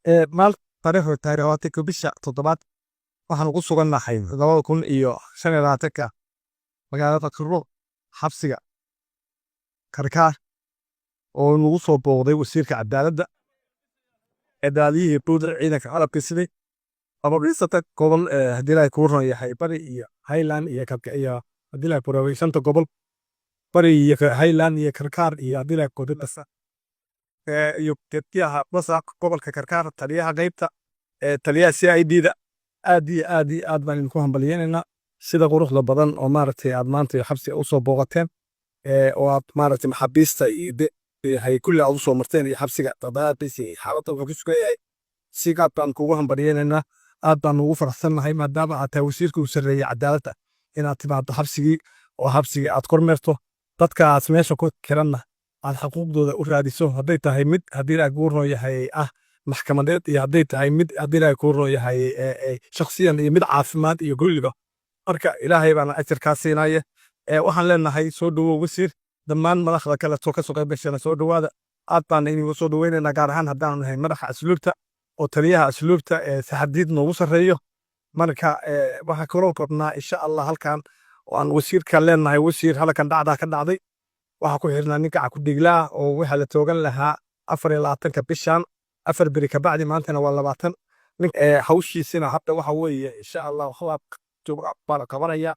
maal taariikhda bisha 7 waxaan ugu sugannahay 2025 magaalada Qirro xabsiga Karkaar oo nagu soo booqday wasiirka cadaaladda boodar ciidanka qalabka sida abaabrisata gobol hadii ay ku roon yahay bari iyo Highland iyo kabka iyo hadii ay provincial gobol bari iyo Highland iyo Karkaar iyo hadii ay kodadasa iyo dadkiyaha basaq gobolka Karkaar taliyaha qaybta taliyaha CID-da aad baan ku hambalyeynaa sida quruxda badan oo maaragtay aad maanta xabsi u soo booqateen oo aad maaragtay maxaabiista hay kulli aad u soo marteen iyo xabsiga tadaadisi xaaladda wuxuu ku sugayay si gaab baan kugu hambalyeynaa aad baan ugu faraxsanahay maadaama aad tahay wasiirka u sareeyay cadaaladda inaad timaado xabsigii oo xabsigii aad kormeerto dadkaas meesha ku xiranna aad xuquuqdooda u raadiso hadday tahay mid hadii ay ku roon yahay maxkamadeed iyo hadday tahay mid hadii ay ku roon yahay shakhsiyan iyo mid caafimaad iyo guriga marka ilaahay baan ajarka siinaya waxaan leenahay soo dhawow wasiir dhammaan madaxda kale ka soo qayb gashay soo dhawaada aad baan inuu soo dhaweynaa gaar ahaan haddaan nahay madaxa asluubta oo taliyaha asluubta saxadiid noogu sareeyo marka waxa kaloo kornaa insha Allah halkan waan wasiirka leenahay wasiir halkan dhacda ka dhacday waxa ku xirnaa ninka ku dhiglaa oo waxa la toogan lahaa 24 bishan 4 bari ka bacdi maantana waa 20 nin hawshiisina hadda waxa weeye insha Allah waxa baan qabanaya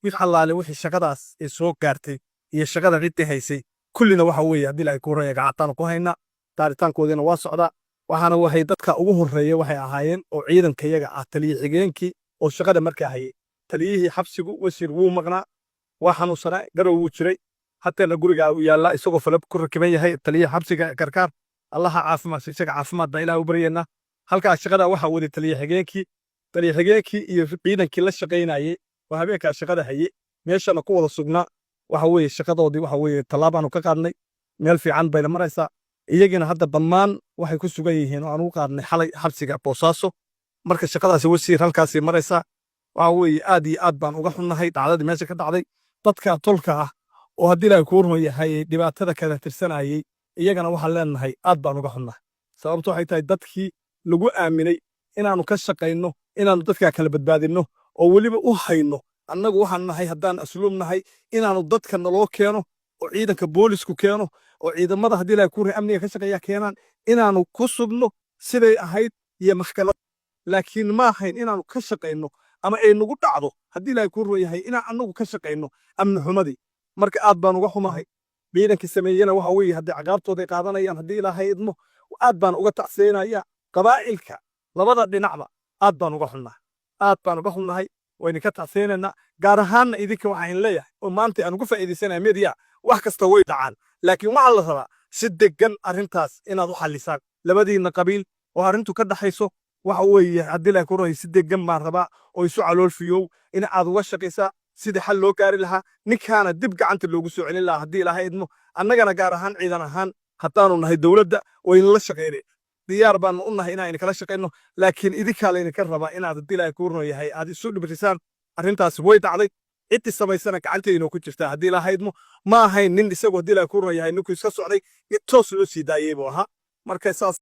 wix xalaale wixii shaqadaas ee soo gaartay iyo shaqada cidii haysay kullina waxa weeye hadii ay ku reeyay gacanta ku hayna taaritaankoodina waa socda waxaana waxay dadka ugu horeeyay waxay ahaayeen oo ciidanka iyaga ah taliye xigeenkii oo shaqada markaa hayay taliyihii xabsigu wasiir wuu maqnaa waxaanu sanaa garow uu jiray hatta la guriga uu yaala isagoo falab ku rakiban yahay taliye xabsiga Karkaar Allah caafimaad isaga caafimaad ilaahay u baryeena halka shaqada waxa wadi taliye xigeenkii iyo ciidankii la shaqeynayay waa habeenka shaqada hayay meeshana ku wada sugnaa waxa weeye shaqadoodii waxa weeye talaabaan ka qaadnay meel fiican bay la maraysaa iyagina hadda dhammaan waxay ku sugan yihiin oo aan u qaadnay xalay xabsiga Boosaaso marka shaqadaasi wasiir halkaas maraysaa waxa weeye aad iyo aad baan uga xunnahay dhacdadii meesha ka dhacday dadka tolka ah oo hadii ay ku roon yahay dhibaatada kala tirsanayay iyagana waxaan leenahay aad baan uga xunnahay sababtoo ay tahay dadkii lagu aaminay inaanu ka shaqeyno inaanu dadka kala badbaadino oo waliba u hayno annagu waxaan nahay haddaan asluub nahay inaanu dadka naloo keeno oo ciidanka boolisku keeno oo ciidamada hadii ay ku amniga ka shaqeeya keenan inaanu ku subno siday ahayd iyo maxkamad laakiin ma ahayn inaanu ka shaqeyno ama ay nagu dhacdo hadii ay ku roon yahay inaan annagu ka shaqeyno amni xumadii marka aad baan uga xumahay ciidanka sameeyana waxa weeye hadii caqabtooda qaadanayaan hadii ilaahay idmo aad baan uga tacsiinaya qabaa'ilka labada dhinacba aad baan uga xunnahay wayna ka tacsiinayna gaar ahaan idinka waxaan leeyahay oo maanta aan ugu faa'iideysanahay media wax kasta way dhacaan laakiin waxa la rabaa si degan arintaas inaad u xalisaan labadiina qabiil oo arintu ka dhaxayso waxa weeye hadii la ku rooyay si degan ma rabaa oo isu caloolfiyow in aad uga shaqeysaa sidii xal loo gaari lahaa ninkaana dib gacanta loogu soo celin lahaa hadii ilaahay idmo annagana gaar ahaan ciidan ahaan hadaanu nahay dawladda way la shaqeynay diyaar baan u nahay inaan kala shaqeyno laakiin idinka leena ka rabaa inaad hadii ilaahay ku roon yahay aad isu dhibrisaan arintaas way dhacday intii samaysana gacanteena ku jirta hadii ilaahay idmo ma ahayn nin isagoo hadii ilaahay ku roon yahay ninku iska socday toos loo sii daayay buu ahaa marka saas